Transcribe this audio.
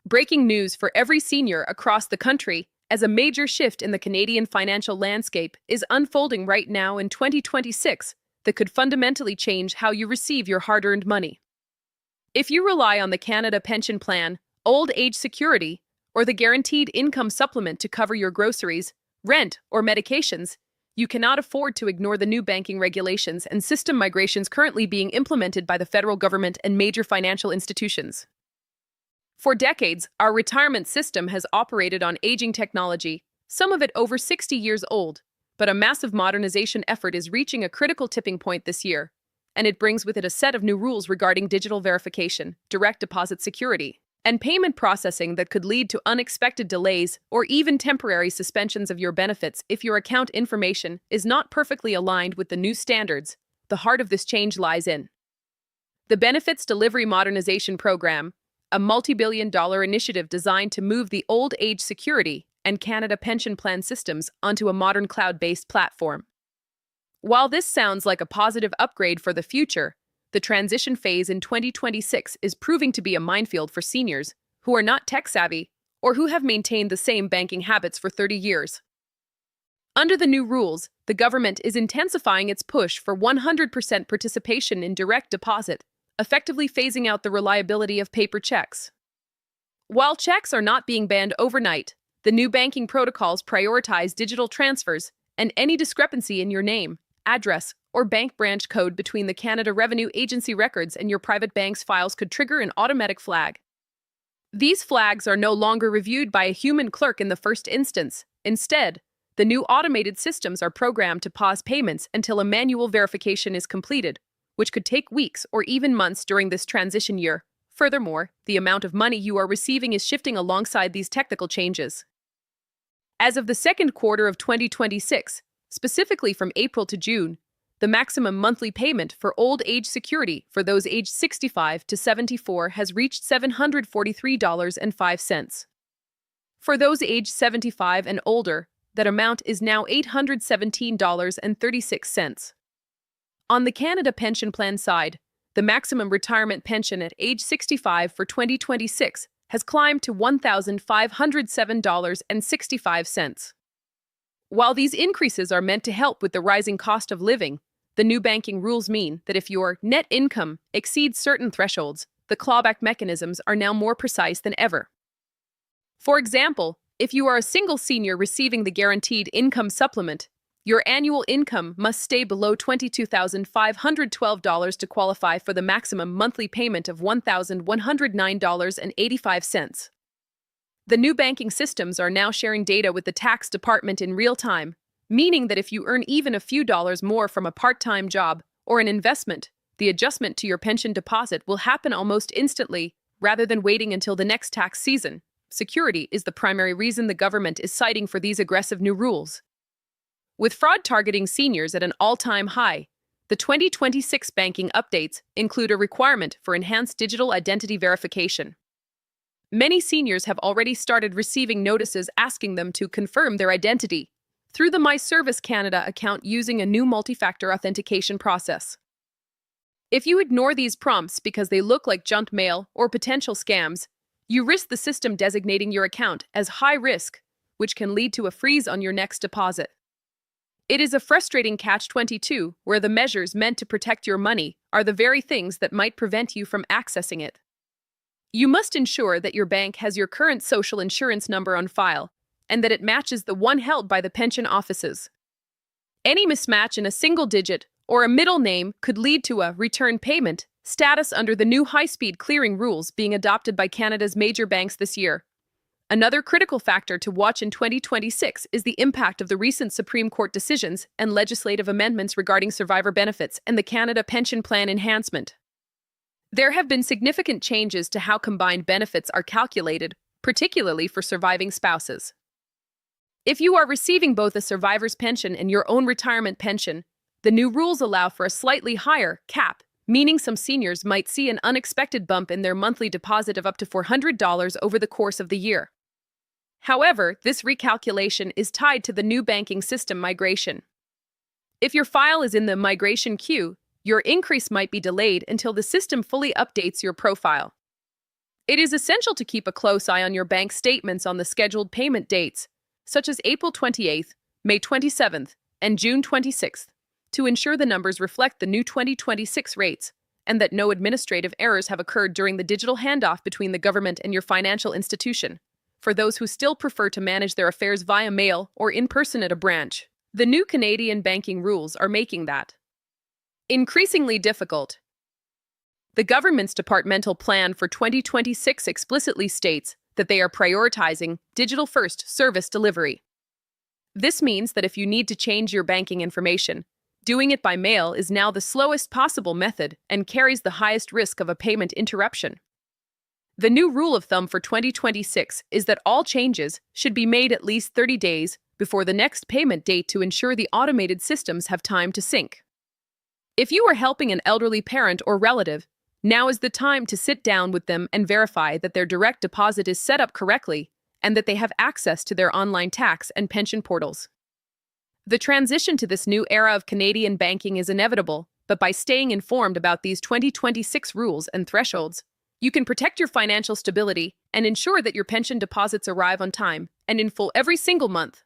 Breaking news for every senior across the country as a major shift in the Canadian financial landscape is unfolding right now in 2026 that could fundamentally change how you receive your hard-earned money. If you rely on the Canada Pension Plan, Old Age Security, or the Guaranteed Income Supplement to cover your groceries, rent, or medications, you cannot afford to ignore the new banking regulations and system migrations currently being implemented by the federal government and major financial institutions. For decades, our retirement system has operated on aging technology, some of it over 60 years old, but a massive modernization effort is reaching a critical tipping point this year, and it brings with it a set of new rules regarding digital verification, direct deposit security, and payment processing that could lead to unexpected delays or even temporary suspensions of your benefits if your account information is not perfectly aligned with the new standards. The heart of this change lies in the Benefits Delivery Modernization Program, a multi-billion-dollar initiative designed to move the Old Age Security and Canada Pension Plan systems onto a modern cloud-based platform. While this sounds like a positive upgrade for the future, the transition phase in 2026 is proving to be a minefield for seniors who are not tech-savvy or who have maintained the same banking habits for 30 years. Under the new rules, the government is intensifying its push for 100% participation in direct deposit, effectively phasing out the reliability of paper checks. While checks are not being banned overnight, the new banking protocols prioritize digital transfers, and any discrepancy in your name, address, or bank branch code between the Canada Revenue Agency records and your private bank's files could trigger an automatic flag. These flags are no longer reviewed by a human clerk in the first instance. Instead, the new automated systems are programmed to pause payments until a manual verification is completed, which could take weeks or even months during this transition year. Furthermore, the amount of money you are receiving is shifting alongside these technical changes. As of the second quarter of 2026, specifically from April to June, the maximum monthly payment for old age security for those aged 65 to 74 has reached $743.05. For those aged 75 and older, that amount is now $817.36. On the Canada Pension Plan side, the maximum retirement pension at age 65 for 2026 has climbed to $1,507.65. While these increases are meant to help with the rising cost of living, the new banking rules mean that if your net income exceeds certain thresholds, the clawback mechanisms are now more precise than ever. For example, if you are a single senior receiving the Guaranteed Income Supplement, your annual income must stay below $22,512 to qualify for the maximum monthly payment of $1,109.85. The new banking systems are now sharing data with the tax department in real time, meaning that if you earn even a few dollars more from a part-time job or an investment, the adjustment to your pension deposit will happen almost instantly, rather than waiting until the next tax season. Security is the primary reason the government is citing for these aggressive new rules. With fraud targeting seniors at an all-time high, the 2026 banking updates include a requirement for enhanced digital identity verification. Many seniors have already started receiving notices asking them to confirm their identity through the My Service Canada account using a new multi-factor authentication process. If you ignore these prompts because they look like junk mail or potential scams, you risk the system designating your account as high risk, which can lead to a freeze on your next deposit. It is a frustrating catch-22 where the measures meant to protect your money are the very things that might prevent you from accessing it. You must ensure that your bank has your current social insurance number on file and that it matches the one held by the pension offices. Any mismatch in a single digit or a middle name could lead to a return payment status under the new high-speed clearing rules being adopted by Canada's major banks this year. Another critical factor to watch in 2026 is the impact of the recent Supreme Court decisions and legislative amendments regarding survivor benefits and the Canada Pension Plan enhancement. There have been significant changes to how combined benefits are calculated, particularly for surviving spouses. If you are receiving both a survivor's pension and your own retirement pension, the new rules allow for a slightly higher cap, meaning some seniors might see an unexpected bump in their monthly deposit of up to $400 over the course of the year. However, this recalculation is tied to the new banking system migration. If your file is in the migration queue, your increase might be delayed until the system fully updates your profile. It is essential to keep a close eye on your bank statements on the scheduled payment dates, such as April 28th, May 27th, and June 26th, to ensure the numbers reflect the new 2026 rates and that no administrative errors have occurred during the digital handoff between the government and your financial institution. For those who still prefer to manage their affairs via mail or in person at a branch, the new Canadian banking rules are making that increasingly difficult. The government's departmental plan for 2026 explicitly states that they are prioritizing digital-first service delivery. This means that if you need to change your banking information, doing it by mail is now the slowest possible method and carries the highest risk of a payment interruption. The new rule of thumb for 2026 is that all changes should be made at least 30 days before the next payment date to ensure the automated systems have time to sync. If you are helping an elderly parent or relative, now is the time to sit down with them and verify that their direct deposit is set up correctly and that they have access to their online tax and pension portals. The transition to this new era of Canadian banking is inevitable, but by staying informed about these 2026 rules and thresholds, you can protect your financial stability and ensure that your pension deposits arrive on time and in full every single month.